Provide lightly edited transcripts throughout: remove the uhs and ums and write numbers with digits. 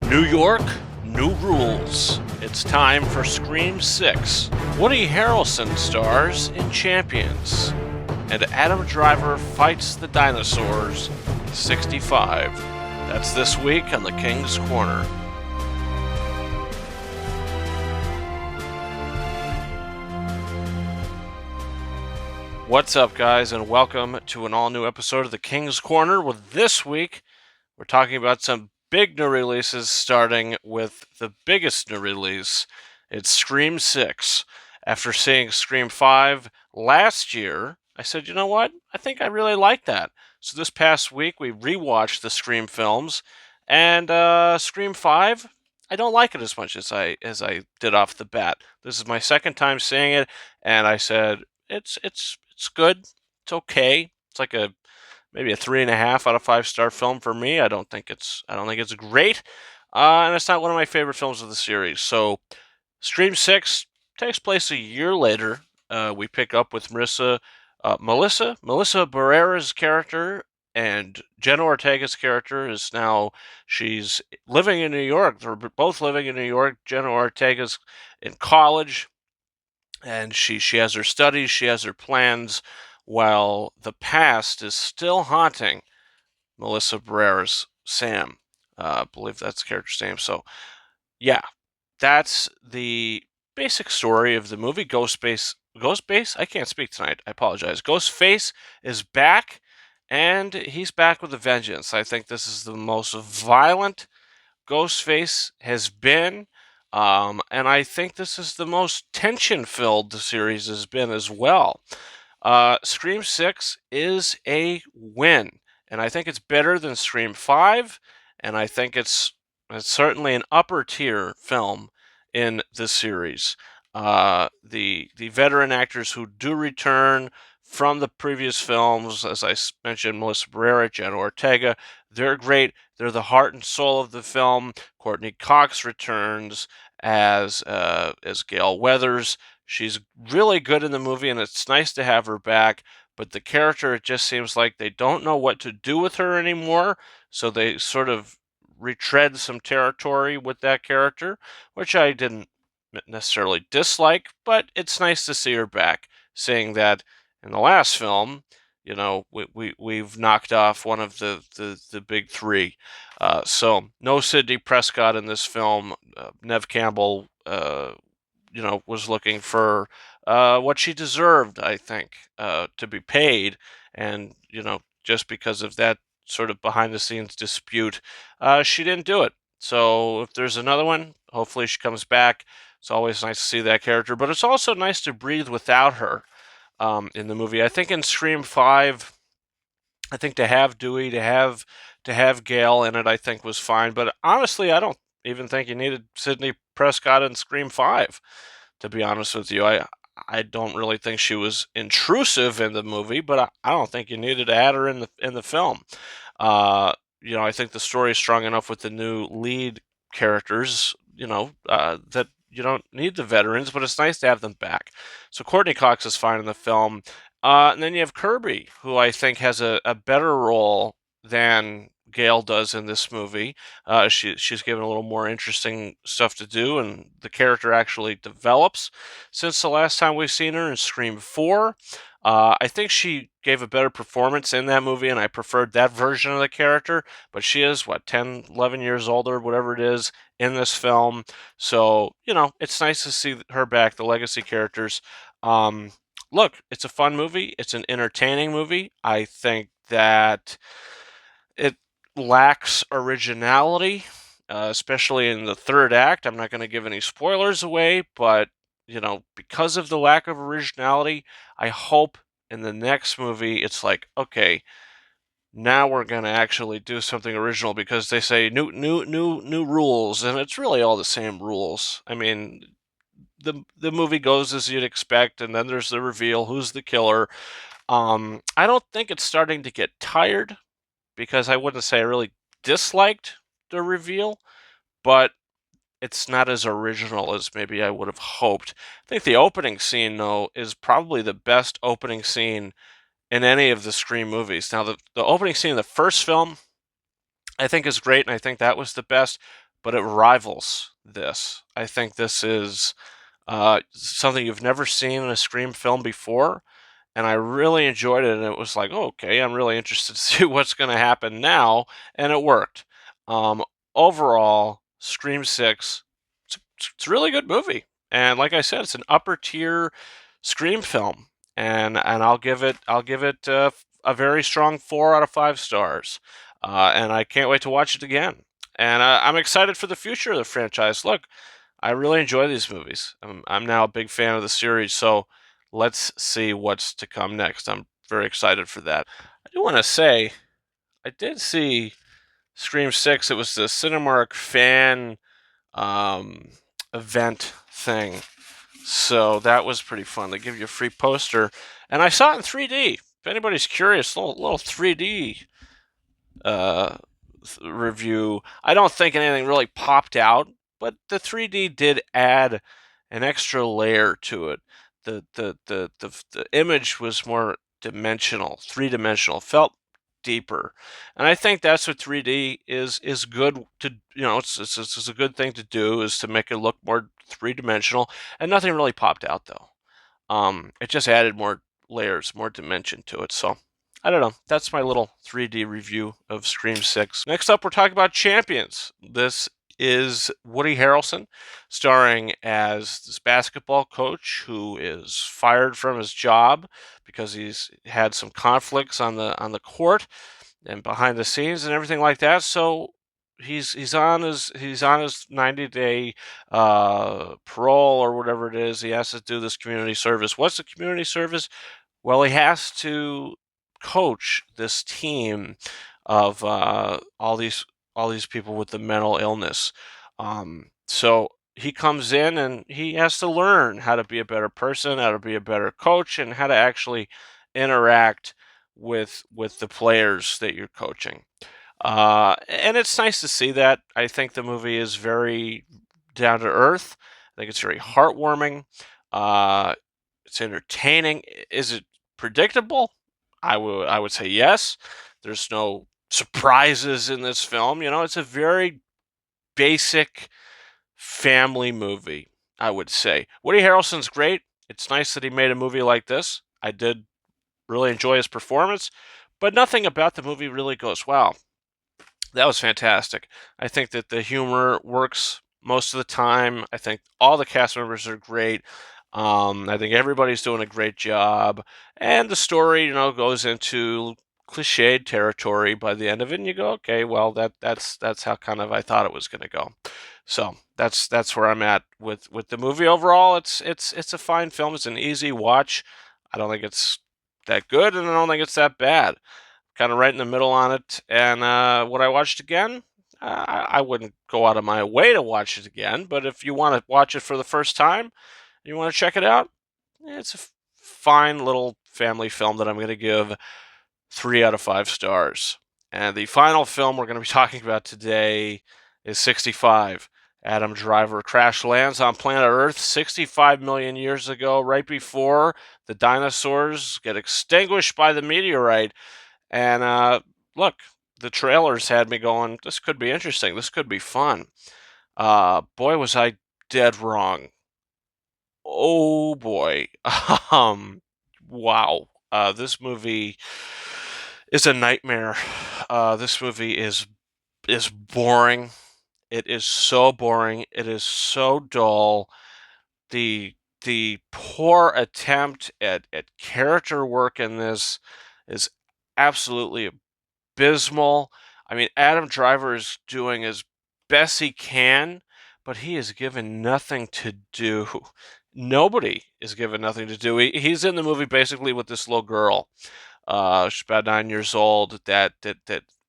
New York, new rules. It's time for Scream 6. Woody Harrelson stars in Champions, and Adam Driver fights the dinosaurs 65. That's this week on the King's Corner. What's up, guys, and welcome to an all-new episode of the King's Corner. Well, this week, we're talking about some big new releases, starting with the biggest new release. It's Scream 6. After seeing Scream 5 last year, I said, you know what? I think I really like that. So this past week, we rewatched the Scream films, and Scream 5, I don't like it as much as I did off the bat. This is my second time seeing it, and I said, it's good. It's okay. It's like maybe a 3.5 out of 5-star film for me. I don't think it's great, and it's not one of my favorite films of the series. So, Scream 6 takes place a year later. We pick up with Melissa Barrera's character, and Jenna Ortega's character is now she's living in New York. They're both living in New York. Jenna Ortega's in college, and she has her studies, she has her plans, while the past is still haunting Melissa Barrera's Sam. I believe that's the character's name. So, yeah, that's the basic story of the movie. Ghostface? I can't speak tonight. I apologize. Ghostface is back, and he's back with a vengeance. I think this is the most violent Ghostface has been. And I think this is the most tension-filled the series has been as well. Scream 6 is a win, and I think it's better than Scream 5, and I think it's certainly an upper tier film in this series. The veteran actors who do return from the previous films, as I mentioned, Melissa Barrera, Jenna Ortega, they're great. They're the heart and soul of the film. Courtney Cox returns as Gale Weathers. She's really good in the movie, and it's nice to have her back. But the character, it just seems like they don't know what to do with her anymore, so they sort of retread some territory with that character, which I didn't necessarily dislike, but it's nice to see her back, saying that in the last film, you know, we've knocked off one of the big three. So no Sidney Prescott in this film. Neve Campbell, was looking for what she deserved, I think, to be paid, and just because of that sort of behind-the-scenes dispute, she didn't do it. So if there's another one, hopefully she comes back. It's always nice to see that character, but it's also nice to breathe without her in the movie. I think in Scream 5, I think to have Dewey, to have Gale in it, I think was fine. But honestly, I don't even think you needed Sidney Prescott in Scream 5. To be honest with you, I don't really think she was intrusive in the movie, but I don't think you needed to add her in the film. I think the story is strong enough with the new lead characters, that you don't need the veterans, but it's nice to have them back. So Courtney Cox is fine in the film. And then you have Kirby, who I think has a better role than Gale does in this movie. She's given a little more interesting stuff to do, and the character actually develops since the last time we've seen her in Scream 4. I think she gave a better performance in that movie, and I preferred that version of the character, but she is, 10, 11 years older, whatever it is, in this film. So, it's nice to see her back, the legacy characters. Look, it's a fun movie. It's an entertaining movie. I think that it lacks originality, especially in the third act. I'm not going to give any spoilers away, but because of the lack of originality, I hope in the next movie it's like, okay, now we're going to actually do something original, because they say new rules, and it's really all the same rules. I mean, the movie goes as you'd expect, and then there's the reveal, who's the killer. I don't think it's starting to get tired, because I wouldn't say I really disliked the reveal, but it's not as original as maybe I would have hoped. I think the opening scene, though, is probably the best opening scene in any of the Scream movies. Now, the opening scene in the first film, I think, is great, and I think that was the best. but it rivals this. I think this is something you've never seen in a Scream film before, and I really enjoyed it. And it was like, oh, okay, I'm really interested to see what's going to happen now, and it worked. Um, Overall, Scream Six, it's a really good movie, and like I said, it's an upper tier Scream film, and I'll give it a very strong 4 out of 5 stars, and I can't wait to watch it again. And I'm excited for the future of the franchise. Look, I really enjoy these movies. I'm now a big fan of the series, so let's see what's to come next. I'm very excited for that. I do want to say I did see Scream 6. It was the Cinemark fan um, event thing. So that was pretty fun. They give you a free poster. And I saw it in 3D. If anybody's curious, little 3D uh, review. I don't think anything really popped out, but the 3D did add an extra layer to it. The image was more dimensional, 3 dimensional, felt deeper, and I think that's what 3D is good to. It's a good thing to do, is to make it look more 3 dimensional, and nothing really popped out though. It just added more layers, more dimension to it. So I don't know. That's my little 3D review of Scream 6. Next up, we're talking about Champions. This is Woody Harrelson starring as this basketball coach who is fired from his job because he's had some conflicts on the court and behind the scenes and everything like that. So he's on his 90-day parole or whatever it is. He has to do this community service. What's the community service? Well, he has to coach this team of all these people with the mental illness. So he comes in and he has to learn how to be a better person, how to be a better coach, and how to actually interact with the players that you're coaching. And it's nice to see that. I think the movie is very down to earth. I think it's very heartwarming. Uh, it's entertaining. Is it predictable? I would say yes. There's no surprises in this film. It's a very basic family movie, I would say. Woody Harrelson's great. It's nice that he made a movie like this. I did really enjoy his performance, but nothing about the movie really goes, wow, that was fantastic. I think that the humor works most of the time. I think all the cast members are great. I think everybody's doing a great job, and the story, goes into cliched territory by the end of it, and you go, okay, well, that's how kind of I thought it was going to go. So that's where I'm at with the movie overall. It's a fine film. It's an easy watch. I don't think it's that good, and I don't think it's that bad, kind of right in the middle on it. And would I watch it again? I wouldn't go out of my way to watch it again, but if you want to watch it for the first time, you want to check it out, it's a fine little family film that I'm going to give 3 out of 5 stars. And the final film we're going to be talking about today is 65. Adam Driver crash lands on planet Earth 65 million years ago, right before the dinosaurs get extinguished by the meteorite. And look, the trailers had me going, this could be interesting. This could be fun. Boy, was I dead wrong. Oh boy. Um, wow. This movie is a nightmare. This movie is boring. It is so boring. It is so dull. The the poor attempt at character work in this is absolutely abysmal. I mean, Adam Driver is doing as best he can, but he is given nothing to do. Nobody is given nothing to do. He's in the movie basically with this little girl. She's about 9 years old. That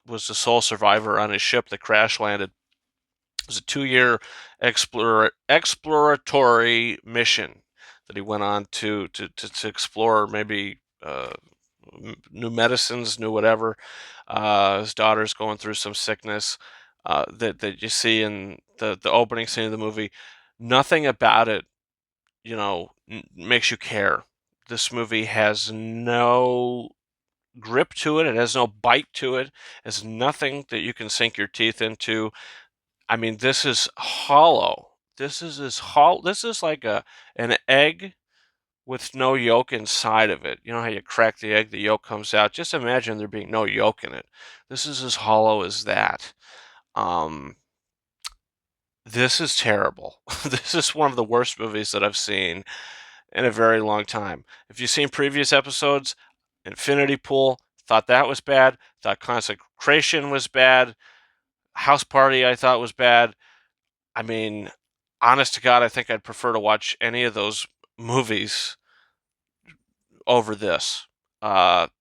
was the sole survivor on his ship that crash landed. It was a 2 year exploratory mission that he went on to explore maybe new medicines, new whatever. His daughter's going through some sickness that you see in the opening scene of the movie. Nothing about it, makes you care. This movie has no grip to it. It has no bite to it. It has nothing that you can sink your teeth into. I mean, this is hollow. This is like an egg with no yolk inside of it. You know how you crack the egg, the yolk comes out? Just imagine there being no yolk in it. This is as hollow as that. Um, this is terrible. This is one of the worst movies that I've seen in a very long time. If you've seen previous episodes, Infinity Pool, thought that was bad, thought Consecration was bad, House Party I thought was bad. I mean, honest to God, I think I'd prefer to watch any of those movies over this.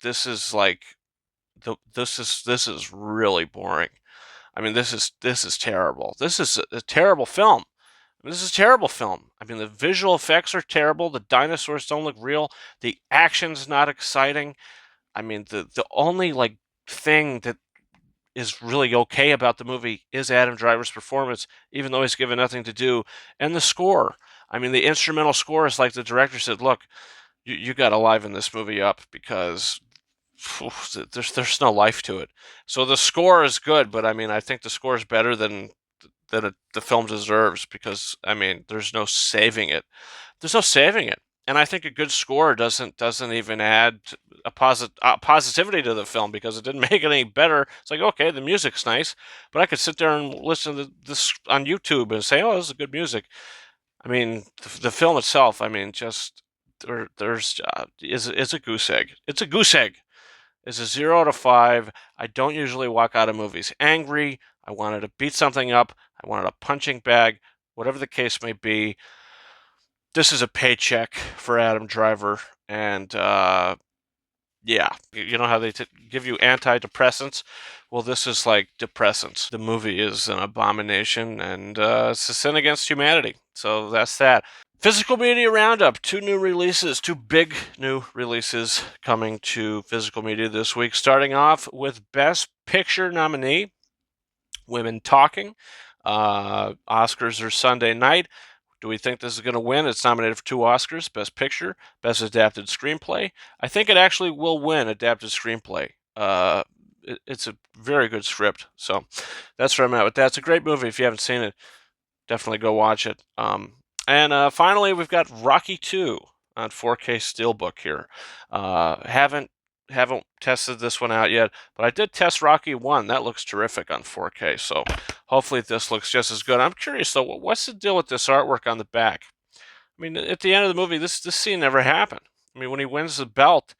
This is like this is really boring. I mean, this is terrible. This is a terrible film. This is a terrible film. I mean, the visual effects are terrible. The dinosaurs don't look real. The action's not exciting. I mean, the only like thing that is really okay about the movie is Adam Driver's performance, even though he's given nothing to do, and the score. I mean, the instrumental score is like the director said, "Look, you got to liven this movie up because there's no life to it." So the score is good, but I mean, I think the score is better than the film deserves because I mean, there's no saving it. There's no saving it. And I think a good score doesn't even add positivity to the film because it didn't make it any better. It's like, okay, the music's nice, but I could sit there and listen to this on YouTube and say, oh, this is good music. I mean, the film itself, I mean, just there's is a goose egg. It's a goose egg. It's a 0 out of 5. I don't usually walk out of movies angry. I wanted to beat something up. I wanted a punching bag. Whatever the case may be, this is a paycheck for Adam Driver, and yeah, you know how they give you antidepressants? Well, this is like depressants. The movie is an abomination, and it's a sin against humanity. So that's that. Physical Media Roundup. 2 big new releases coming to physical media this week. Starting off with Best Picture nominee, Women Talking. Oscars are Sunday night. Do we think this is going to win? It's nominated for 2 Oscars, Best Picture, Best Adapted Screenplay. I think it actually will win Adapted Screenplay. It's a very good script. So that's where I'm at with that. It's a great movie. If you haven't seen it, definitely go watch it. And finally, we've got Rocky 2 on 4K Steelbook here. Haven't tested this one out yet, but I did test Rocky 1. That looks terrific on 4K, so hopefully this looks just as good. I'm curious, though, what's the deal with this artwork on the back? I mean, at the end of the movie, this scene never happened. I mean, when he wins the belt,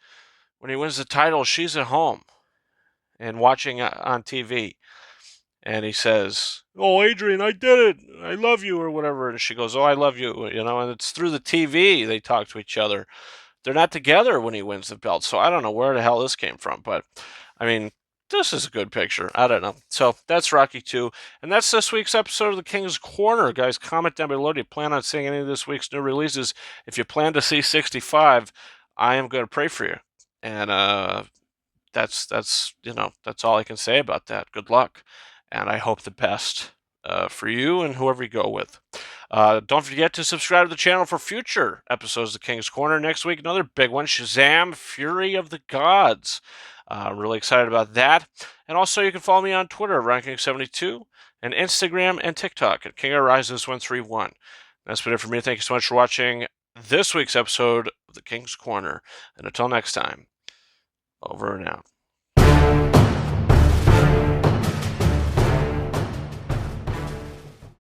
when he wins the title, she's at home and watching on TV. And he says, "Oh, Adrian, I did it. I love you," or whatever. And she goes, "Oh, I love you," you know, and it's through the TV they talk to each other. They're not together when he wins the belt. So I don't know where the hell this came from, but I mean, this is a good picture. I don't know. So that's Rocky 2. And that's this week's episode of the King's Corner. Guys, comment down below. Do you plan on seeing any of this week's new releases? If you plan to see 65, I am going to pray for you. And that's you know, that's all I can say about that. Good luck. And I hope the best for you and whoever you go with. Don't forget to subscribe to the channel for future episodes of King's Corner. Next week, another big one, Shazam! Fury of the Gods. Really excited about that. And also, you can follow me on Twitter, Ranking72, and Instagram and TikTok at KingArises131. That's been it for me. Thank you so much for watching this week's episode of the King's Corner. And until next time, over and out.